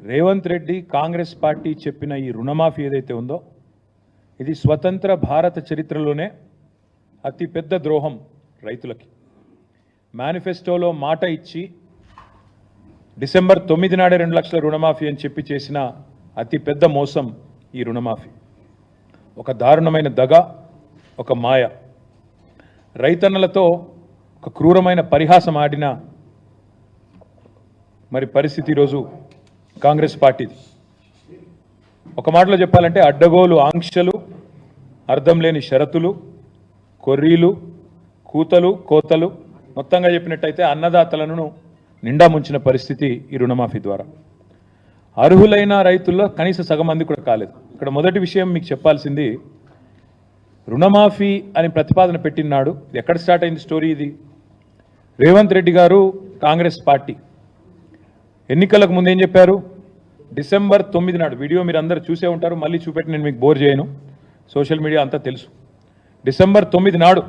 Revanth Reddy Congress party చెప్పిన ఈ రుణమాఫీ ఏదైతే ఉందో ఇది స్వతంత్ర భారత చరిత్రలోనే అతి పెద్ద ద్రోహం రైతులకి. మేనిఫెస్టోలో మాట ఇచ్చి డిసెంబర్ 9 నాడే 2 లక్షల రుణమాఫీ అని చెప్పి చేసిన అతి పెద్ద మోసం ఈ రుణమాఫీ. ఒక దారుణమైన దగ, ఒక మాయ, రైతన్నలతో ఒక క్రూరమైన పరిహాసం ఆడిన మరి పరిస్థితి ఈరోజు కాంగ్రెస్ పార్టీది. ఒక మాటలో చెప్పాలంటే అడ్డగోలు ఆంక్షలు, అర్థం లేని షరతులు, కొర్రీలు, కూతలు, కోతలు, మొత్తంగా చెప్పినట్టయితే అన్నదాతలను నిండా ముంచిన పరిస్థితి ఈ రుణమాఫీ ద్వారా. అర్హులైన రైతుల్లో కనీస సగం మంది కూడా కాలేదు. ఇక్కడ మొదటి విషయం మీకు చెప్పాల్సింది, రుణమాఫీ అని ప్రతిపాదన పెట్టినాడు ఎక్కడ స్టార్ట్ అయింది స్టోరీ ఇది? రేవంత్ రెడ్డి గారు కాంగ్రెస్ పార్టీ ఎన్నికలకు ముందు ఏం చెప్పారు? డిసెంబర్ 9 నాడు, వీడియో మీరు అందరూ చూసే ఉంటారు, మళ్ళీ చూపెట్టి నేను మీకు బోర్ చేయను, సోషల్ మీడియా అంతా తెలుసు. డిసెంబర్ 9 నాడు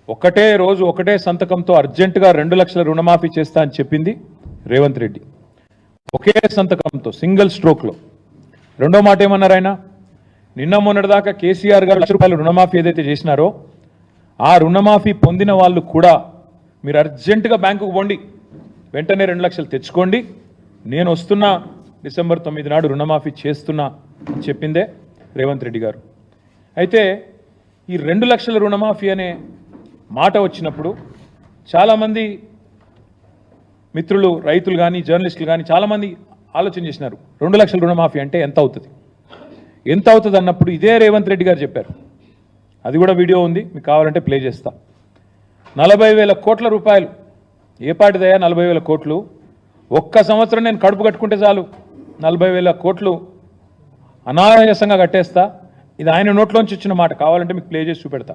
ఒకటే రోజు ఒకటే సంతకంతో అర్జెంటుగా 2 లక్షల రుణమాఫీ చేస్తా అని చెప్పింది రేవంత్ రెడ్డి. ఒకే సంతకంతో, సింగిల్ స్ట్రోక్లో. రెండో మాట ఏమన్నారు ఆయన? నిన్న మొన్నటిదాకా కేసీఆర్ గారు 1 లక్ష రూపాయల రుణమాఫీ ఏదైతే చేసినారో ఆ రుణమాఫీ పొందిన వాళ్ళు కూడా మీరు అర్జెంటుగా బ్యాంకుకు పోండి, వెంటనే 2 లక్షలు తెచ్చుకోండి, నేను వస్తున్నా, డిసెంబర్ 9 నాడు రుణమాఫీ చేస్తున్నా అని చెప్పిందే రేవంత్ రెడ్డి గారు. అయితే ఈ 2 లక్షల రుణమాఫీ అనే మాట వచ్చినప్పుడు చాలామంది మిత్రులు, రైతులు కానీ, జర్నలిస్టులు కానీ చాలామంది ఆలోచన చేసినారు, 2 లక్షల రుణమాఫీ అంటే ఎంత అవుతుంది, ఎంత అవుతుంది అన్నప్పుడు ఇదే రేవంత్ రెడ్డి గారు చెప్పారు. అది కూడా వీడియో ఉంది, మీకు కావాలంటే ప్లే చేస్తా. 40,000 కోట్ల రూపాయలు. ఏ పాటిదయ్యా 40,000 కోట్లు? ఒక్క సంవత్సరం నేను కడుపు కట్టుకుంటే చాలు 40,000 కోట్లు అనాయాసంగా కట్టేస్తా. ఇది ఆయన నోట్లోంచి వచ్చిన మాట, కావాలంటే మీకు ప్లే చేసి చూపెడతా.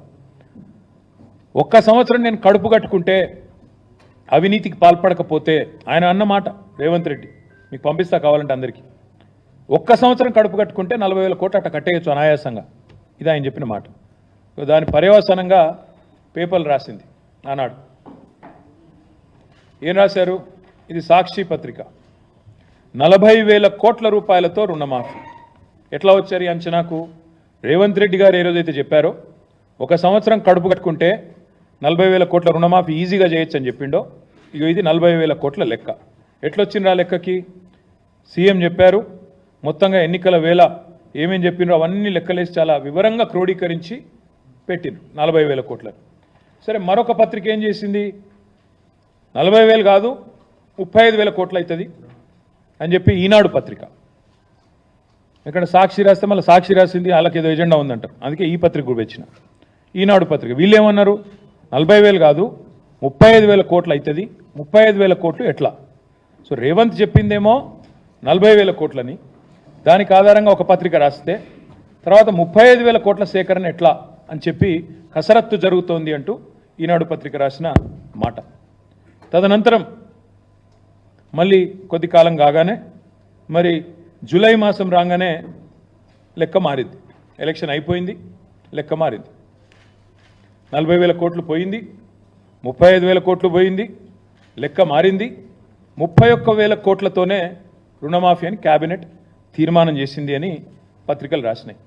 ఒక్క సంవత్సరం నేను కడుపు కట్టుకుంటే, అవినీతికి పాల్పడకపోతే, ఆయన అన్న మాట రేవంత్ రెడ్డి, మీకు పంపిస్తా కావాలంటే అందరికీ. ఒక్క సంవత్సరం కడుపు కట్టుకుంటే 40,000 కోట్లు అట్ట కట్టేయచ్చు అనాయాసంగా. ఇది ఆయన చెప్పిన మాట. దాని పర్యవసానంగా పేపర్లు రాసింది ఆనాడు. ఏం రాశారు? ఇది సాక్షి పత్రిక. 40,000 కోట్ల రూపాయలతో రుణమాఫీ. ఎట్లా వచ్చారు ఈ అంచనాకు? రేవంత్ రెడ్డి గారు ఏ రోజైతే చెప్పారో ఒక సంవత్సరం కడుపు కట్టుకుంటే 40,000 కోట్ల రుణమాఫీ ఈజీగా చేయొచ్చు అని చెప్పిండో, ఇక ఇది 40,000 కోట్ల లెక్క. ఎట్లొచ్చిండ్రు ఆ లెక్కకి? సీఎం చెప్పారు, మొత్తంగా ఎన్నికల వేళ ఏమేం చెప్పిండ్రో అవన్నీ లెక్కలేసి చాలా వివరంగా క్రోడీకరించి పెట్టిండ్రు 40,000 కోట్లను. సరే, మరొక పత్రిక ఏం చేసింది? 40,000 కాదు 35,000 కోట్లు అవుతుంది అని చెప్పి ఈనాడు పత్రిక. ఇక్కడ సాక్షి రాస్తే మళ్ళీ సాక్షి రాసింది వాళ్ళకి ఏదో ఎజెండా ఉందంటారు, అందుకే ఈ పత్రిక కూడా వచ్చిన. ఈనాడు పత్రిక వీళ్ళు ఏమన్నారు? 40,000 కాదు 35,000 కోట్లు అవుతుంది. 35,000 కోట్లు ఎట్లా? సో రేవంత్ చెప్పిందేమో 40,000 కోట్లని, దానికి ఆధారంగా ఒక పత్రిక రాస్తే తర్వాత 35,000 కోట్ల సేకరణ ఎట్లా అని చెప్పి కసరత్తు జరుగుతోంది అంటూ ఈనాడు పత్రిక రాసిన మాట. తదనంతరం మళ్ళీ కొద్ది కాలం కాగానే మరి జూలై మాసం రాగానే లెక్క మారింది. ఎలక్షన్ అయిపోయింది, లెక్క మారింది. 40,000 కోట్లు పోయింది, 35,000 కోట్లు పోయింది, లెక్క మారింది. 31,000 కోట్లతోనే రుణమాఫీ అని క్యాబినెట్ తీర్మానం చేసింది అని పత్రికలు రాసినాయి.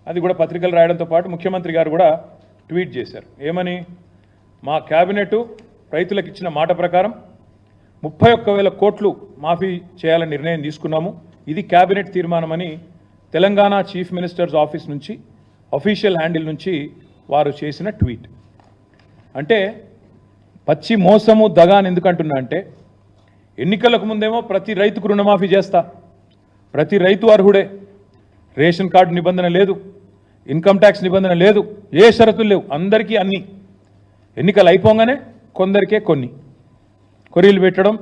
అది కూడా పత్రికలు రాయడంతో పాటు ముఖ్యమంత్రి గారు కూడా ట్వీట్ చేశారు. ఏమని? మా క్యాబినెట్ రైతులకు ఇచ్చిన మాట ప్రకారం 31,000 కోట్లు మాఫీ చేయాలని నిర్ణయం తీసుకున్నాము, ఇది క్యాబినెట్ తీర్మానం అని తెలంగాణ చీఫ్ మినిస్టర్స్ ఆఫీస్ నుంచి, అఫీషియల్ హ్యాండిల్ నుంచి వారు చేసిన ట్వీట్. అంటే పచ్చి మోసము, దగా అని ఎందుకంటున్నా అంటే, ఎన్నికలకు ముందేమో ప్రతి రైతుకు రుణమాఫీ చేస్తా, ప్రతి రైతు అర్హుడే, రేషన్ కార్డు నిబంధన లేదు, ఇన్కమ్ ట్యాక్స్ నిబంధన లేదు, ఏ షరతులు లేవు, అందరికీ అన్నీ. ఎన్నికలు అయిపోగానే కొందరికే కొన్ని, కొరీలు పెట్టడం,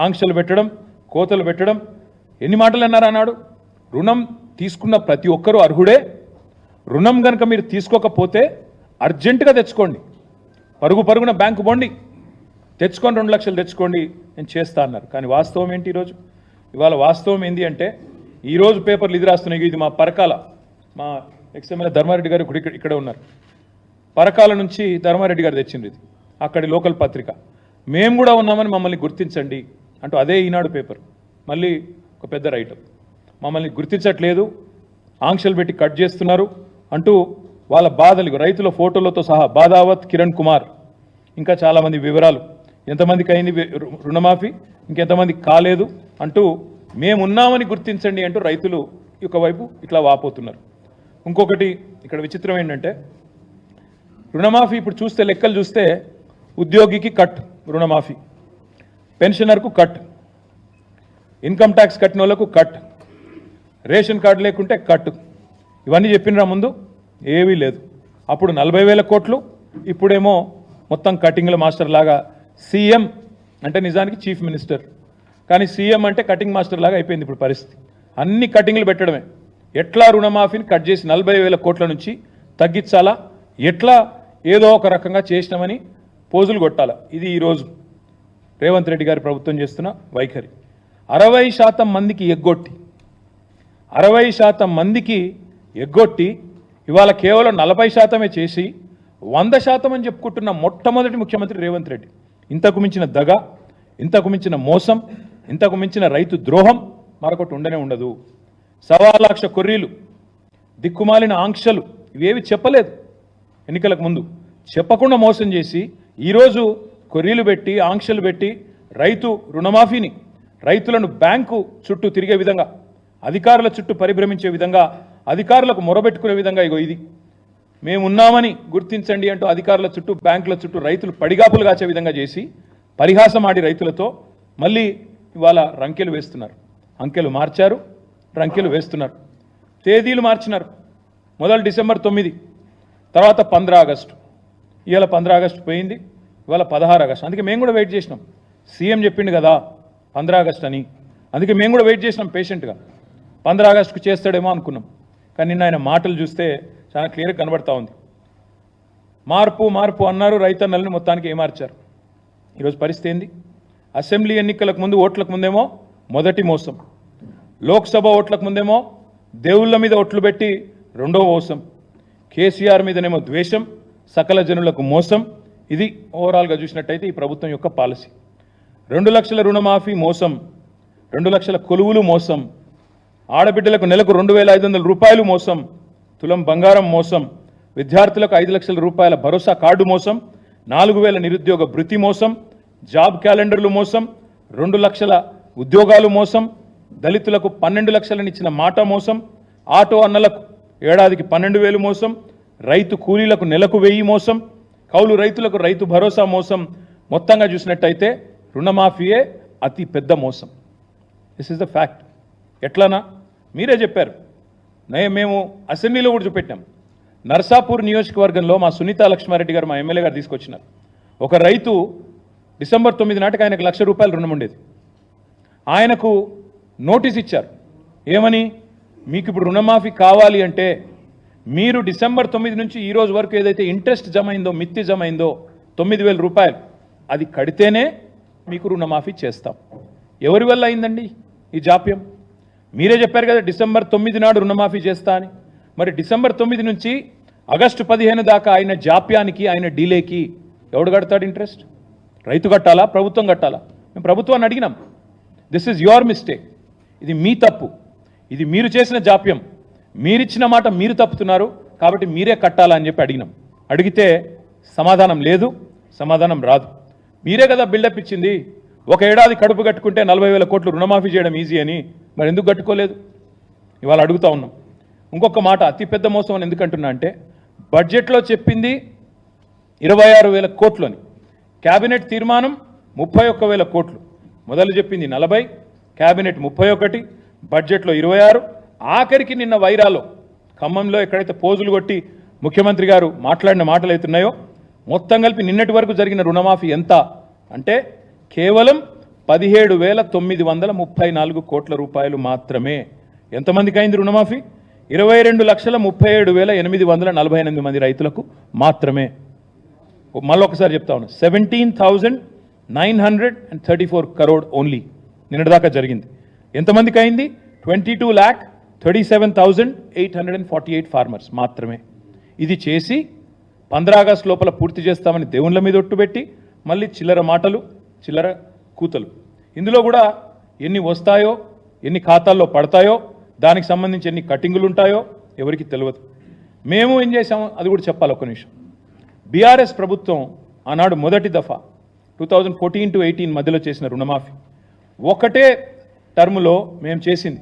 ఆంక్షలు పెట్టడం, కోతలు పెట్టడం. ఎన్ని మాటలు అన్నారు అన్నాడు? రుణం తీసుకున్న ప్రతి ఒక్కరూ అర్హుడే, రుణం కనుక మీరు తీసుకోకపోతే అర్జెంటుగా తెచ్చుకోండి, పరుగున బ్యాంకు పోండి, తెచ్చుకొని 2 లక్షలు తెచ్చుకోండి, నేను చేస్తా అన్నారు. కానీ వాస్తవం ఏంటి ఈరోజు? ఇవాళ వాస్తవం ఏంటి అంటే, ఈరోజు పేపర్లు ఇది రాస్తున్నాయి. ఇది మా పరకాల, మా ఎక్స్ఎమ్మెల్యే ధర్మారెడ్డి గారు ఇక్కడ ఉన్నారు, పరకాల నుంచి ధర్మారెడ్డి గారు తెచ్చింది ఇది, అక్కడి లోకల్ పత్రిక. మేము కూడా ఉన్నామని మమ్మల్ని గుర్తించండి అంటూ అదే ఈనాడు పేపర్ మళ్ళీ ఒక పెద్ద రైటప్. మమ్మల్ని గుర్తించట్లేదు, ఆంక్షలు పెట్టి కట్ చేస్తున్నారు అంటూ వాళ్ళ బాధలు రైతుల ఫోటోలతో సహా బాదావత్ కిరణ్ కుమార్ ఇంకా చాలామంది వివరాలు, ఎంతమందికి అయింది రుణమాఫీ, ఇంకెంతమందికి కాలేదు అంటూ మేమున్నామని గుర్తించండి అంటూ రైతులు ఒకవైపు ఇట్లా వాపోతున్నారు. ఇంకొకటి ఇక్కడ విచిత్రం ఏంటంటే రుణమాఫీ ఇప్పుడు చూస్తే లెక్కలు చూస్తే ఉద్యోగికి కట్ రుణమాఫీ, పెన్షనర్కు కట్, ఇన్కమ్ ట్యాక్స్ కట్టిన వాళ్ళకు కట్, రేషన్ కార్డు లేకుంటే కట్. ఇవన్నీ చెప్పినరా ముందు ఏవీ లేదు. అప్పుడు 40,000 కోట్లు, ఇప్పుడేమో మొత్తం కటింగ్ల మాస్టర్ లాగా. సీఎం అంటే నిజానికి చీఫ్ మినిస్టర్, కానీ సీఎం అంటే కటింగ్ మాస్టర్ లాగా అయిపోయింది ఇప్పుడు పరిస్థితి. అన్ని కటింగ్లు పెట్టడమే. ఎట్లా రుణమాఫీని కట్ చేసి 40,000 కోట్ల నుంచి తగ్గించాలా, ఎట్లా ఏదో ఒక రకంగా చేసినామని పోజులు కొట్టాలా. ఇది ఈరోజు రేవంత్ రెడ్డి గారి ప్రభుత్వం చేస్తున్న వైఖరి. 60% మందికి ఎగ్గొట్టి 60% మందికి ఎగ్గొట్టి ఇవాళ కేవలం 40% చేసి 100% అని చెప్పుకుంటున్న మొట్టమొదటి ముఖ్యమంత్రి రేవంత్ రెడ్డి. ఇంతకు మించిన దగ, ఇంతకు మించిన మోసం, ఇంతకు మించిన రైతు ద్రోహం మరొకటి ఉండనే ఉండదు. 1,00,000 కొర్రీలు, దిక్కుమాలిన ఆంక్షలు ఇవేవి చెప్పలేదు ఎన్నికలకు ముందు, చెప్పకుండా మోసం చేసి ఈరోజు కొర్రీలు పెట్టి ఆంక్షలు పెట్టి రైతు రుణమాఫీని రైతులను బ్యాంకు చుట్టూ తిరిగే విధంగా, అధికారుల చుట్టూ పరిభ్రమించే విధంగా, అధికారులకు మొరబెట్టుకునే విధంగా ఇగో ఇది మేమున్నామని గుర్తించండి అంటూ అధికారుల చుట్టూ బ్యాంకుల చుట్టూ రైతులు పడిగాపులు కాచే విధంగా చేసి పరిహాసం ఆడి రైతులతో మళ్ళీ ఇవాళ రంకెలు వేస్తున్నారు. అంకెలు మార్చారు, రంకెలు వేస్తున్నారు, తేదీలు మార్చినారు. మొదలు డిసెంబర్ 9, తర్వాత 15 ఆగస్టు, ఇవాళ 15 ఆగస్టు పోయింది, ఇవాళ 16 ఆగస్టు. అందుకే మేము కూడా వెయిట్ చేసినాం. సీఎం చెప్పిండు కదా 15 ఆగస్టు అని, అందుకే మేము కూడా వెయిట్ చేసినాం పేషెంట్గా. 15 ఆగస్టుకు చేస్తాడేమో అనుకున్నాం, కానీ నిన్న ఆయన మాటలు చూస్తే చాలా క్లియర్గా కనబడతా ఉంది. మార్పు మార్పు అన్నారు, రైతన్నల్ని మొత్తానికి ఏమార్చారు. ఈరోజు పరిస్థితి ఏంది? అసెంబ్లీ ఎన్నికలకు ముందు ఓట్లకు ముందేమో మొదటి మోసం, లోక్సభ ఓట్లకు ముందేమో దేవుళ్ళ మీద ఓట్లు పెట్టి రెండో మోసం, కేసీఆర్ మీదనేమో ద్వేషం, సకల జనులకు మోసం. ఇది ఓవరాల్గా చూసినట్టయితే ఈ ప్రభుత్వం యొక్క పాలసీ. 2 లక్షల రుణమాఫీ మోసం, 2 లక్షల కొలువులు మోసం, ఆడబిడ్డలకు నెలకు 2,500 రూపాయలు మోసం, తులం బంగారం మోసం, విద్యార్థులకు 5 లక్షల రూపాయల భరోసా కార్డు మోసం, 4,000 నిరుద్యోగ భృతి మోసం, జాబ్ క్యాలెండర్లు మోసం, 2 లక్షల ఉద్యోగాలు మోసం, దళితులకు 12 లక్షలను ఇచ్చిన మాట మోసం, ఆటో అన్నలకు ఏడాదికి 12,000 మోసం, రైతు కూలీలకు నెలకు 1,000 మోసం, కౌలు రైతులకు రైతు భరోసా మోసం. మొత్తంగా చూసినట్టయితే రుణమాఫీయే అతి పెద్ద మోసం. This is the fact. ఎట్లనా మీరే చెప్పారు, మేము అసెంబ్లీలో కూడా చూపెట్టాం. నర్సాపూర్ నియోజకవర్గంలో మా సునీతా లక్ష్మారెడ్డి గారు, మా ఎమ్మెల్యే గారు తీసుకొచ్చినారు. ఒక రైతు డిసెంబర్ 9 నాటికి ఆయనకు ₹1,00,000 రుణం ఉండేది. ఆయనకు నోటీస్ ఇచ్చారు, ఏమని, మీకు ఇప్పుడు రుణమాఫీ కావాలి అంటే మీరు డిసెంబర్ 9 నుంచి ఈ రోజు వరకు ఏదైతే ఇంట్రెస్ట్ జమ అయిందో, మిత్తి జమ అయిందో 9,000 రూపాయలు, అది కడితేనే మీకు రుణమాఫీ చేస్తాం. ఎవరి వల్ల అయిందండి ఈ జాప్యం? మీరే చెప్పారు కదా డిసెంబర్ 9 నాడు రుణమాఫీ చేస్తా అని. మరి డిసెంబర్ 9 నుంచి ఆగస్టు 15 దాకా ఆయన జాప్యానికి, ఆయన డిలేకి ఎవడు కడతాడు ఇంట్రెస్ట్? రైతు కట్టాలా, ప్రభుత్వం కట్టాలా? మేము ప్రభుత్వాన్ని అడిగినాం, దిస్ ఈజ్ యువర్ మిస్టేక్, ఇది మీ తప్పు, ఇది మీరు చేసిన జాప్యం, మీరిచ్చిన మాట మీరు తప్పుతున్నారు, కాబట్టి మీరే కట్టాలా అని చెప్పి అడిగినాం. అడిగితే సమాధానం లేదు, సమాధానం రాదు. మీరే కదా బిల్డప్ ఇచ్చింది, ఒక ఏడాది కడుపు కట్టుకుంటే 40,000 కోట్లు రుణమాఫీ చేయడం ఈజీ అని. మరి ఎందుకు కట్టుకోలేదు? ఇవాళ అడుగుతా ఉన్నాం. ఇంకొక మాట, అతిపెద్ద మోసం అని ఎందుకంటున్నా అంటే, బడ్జెట్లో చెప్పింది 26,000 కోట్లు అని, క్యాబినెట్ తీర్మానం 31,000 కోట్లు. మొదలు చెప్పింది 40, క్యాబినెట్ 31, బడ్జెట్లో 26. ఆఖరికి నిన్న వైరాలో ఖమ్మంలో ఎక్కడైతే పోజులు కొట్టి ముఖ్యమంత్రి గారు మాట్లాడిన మాటలు అవుతున్నాయో, మొత్తం కలిపి నిన్నటి వరకు జరిగిన రుణమాఫీ ఎంత అంటే కేవలం 17,934 కోట్ల రూపాయలు మాత్రమే. ఎంతమందికి అయింది రుణమాఫీ? 22,37,848 మంది రైతులకు మాత్రమే. మళ్ళొకసారి చెప్తా ఉన్నా, 17,934 crore ఓన్లీ నిన్నటిదాకా జరిగింది. ఎంతమందికి అయింది? 22,37,848 ఫార్మర్స్ మాత్రమే. ఇది చేసి 15 ఆగస్టు లోపల పూర్తి చేస్తామని దేవుళ్ళ మీద ఒట్టుబెట్టి మళ్ళీ చిల్లర మాటలు, చిల్లర కూతలు. ఇందులో కూడా ఎన్ని వస్తాయో ఎన్ని ఖాతాల్లో పడతాయో, దానికి సంబంధించి ఎన్ని కటింగులు ఉంటాయో ఎవరికి తెలియదు. మేము ఏం చేసామో అది కూడా చెప్పాలి ఒక్క నిమిషం. బీఆర్ఎస్ ప్రభుత్వం ఆనాడు మొదటి దఫా 2014 to 18 మధ్యలో చేసిన రుణమాఫీ ఒకటే టర్ములో మేము చేసింది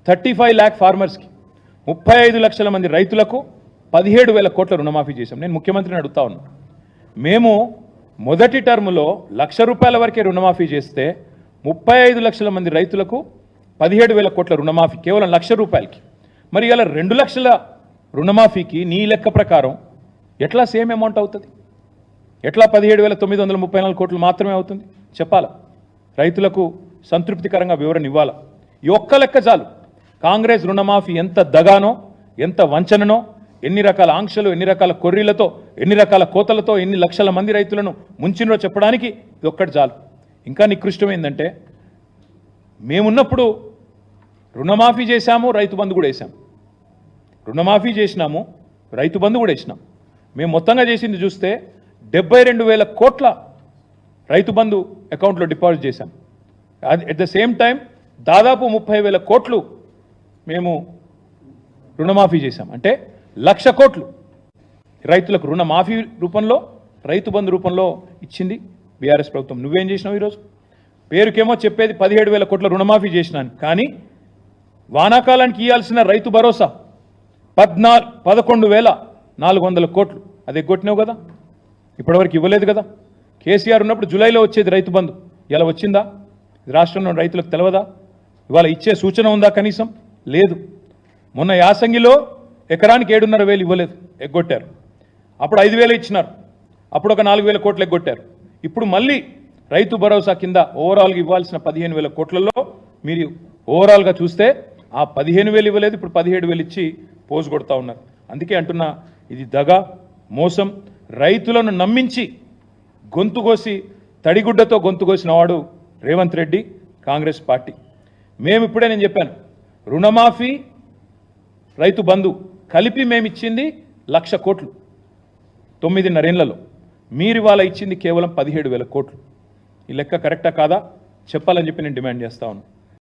35 lakh ఫార్మర్స్కి 35 లక్షల మంది రైతులకు 17,000 కోట్ల రుణమాఫీ చేశాం. నేను ముఖ్యమంత్రిని అడుగుతా ఉన్నా, మేము మొదటి టర్ములో ₹1,00,000 వరకే రుణమాఫీ చేస్తే 35 లక్షల మంది రైతులకు 17,000 కోట్ల రుణమాఫీ కేవలం ₹1,00,000కి. మరి ఇలా 2 లక్షల రుణమాఫీకి నీ లెక్క ప్రకారం ఎట్లా సేమ్ అమౌంట్ అవుతుంది? ఎట్లా 17,934 కోట్లు మాత్రమే అవుతుంది? చెప్పాలా, రైతులకు సంతృప్తికరంగా వివరణ ఇవ్వాలా. ఈ ఒక్క లెక్క చాలు. కాంగ్రెస్ రుణమాఫీ ఎంత దగానో, ఎంత వంచననో, ఎన్ని రకాల ఆంక్షలు, ఎన్ని రకాల కొర్రీలతో, ఎన్ని రకాల కోతలతో, ఎన్ని లక్షల మంది రైతులను ముంచినో చెప్పడానికి ఇది ఒక్కటి చాలు. ఇంకా నికృష్టమైందంటే, మేమున్నప్పుడు రుణమాఫీ చేశాము, రైతు బంధు కూడా వేసాము. రుణమాఫీ చేసినాము, రైతు బంధు కూడా వేసినాం. మేము మొత్తంగా చేసింది చూస్తే 72,000 కోట్ల రైతు బంధు అకౌంట్లో డిపాజిట్ చేశాం. అట్ ద సేమ్ టైం దాదాపు 30,000 కోట్లు మేము రుణమాఫీ చేశాం. అంటే 1,00,000 కోట్లు రైతులకు రుణమాఫీ రూపంలో, రైతు బంధు రూపంలో ఇచ్చింది బీఆర్ఎస్ ప్రభుత్వం. నువ్వేం చేసినావు? ఈరోజు పేరుకేమో చెప్పేది 17,000 కోట్ల రుణమాఫీ చేసినాను, కానీ వానాకాలానికి ఇవ్వాల్సిన రైతు భరోసా 11,400 కోట్లు అది ఎగ్గొట్టినావు కదా, ఇప్పటివరకు ఇవ్వలేదు కదా. కేసీఆర్ ఉన్నప్పుడు జూలైలో వచ్చేది రైతు బంధు, ఇలా వచ్చిందా? రాష్ట్రంలో రైతులకు తెలియదా? ఇవాళ ఇచ్చే సూచన ఉందా? కనీసం లేదు. మొన్న యాసంగిలో ఎకరానికి 7,500 ఇవ్వలేదు, ఎగ్గొట్టారు. అప్పుడు 5,000 ఇచ్చినారు, అప్పుడు ఒక 4,000 కోట్లు ఎగ్గొట్టారు. ఇప్పుడు మళ్ళీ రైతు భరోసా కింద ఓవరాల్గా ఇవ్వాల్సిన 15,000 కోట్లలో మీరు ఓవరాల్గా చూస్తే ఆ 15,000 ఇవ్వలేదు, ఇప్పుడు 17,000 ఇచ్చి పోజు కొడతా ఉన్నారు. అందుకే అంటున్నా, ఇది దగా, మోసం. రైతులను నమ్మించి గొంతుకోసి, తడిగుడ్డతో గొంతుకోసిన వాడు రేవంత్ రెడ్డి, కాంగ్రెస్ పార్టీ. మేము ఇప్పుడే నేను చెప్పాను, రుణమాఫీ, రైతు బంధు కలిపి మేము ఇచ్చింది 1,00,000 కోట్లు 9.5 ఏళ్లలో. మీరు ఇవాళ ఇచ్చింది కేవలం 17,000 కోట్లు. ఈ లెక్క కరెక్టా కాదా చెప్పాలని చెప్పి నేను డిమాండ్ చేస్తా ఉన్నాను.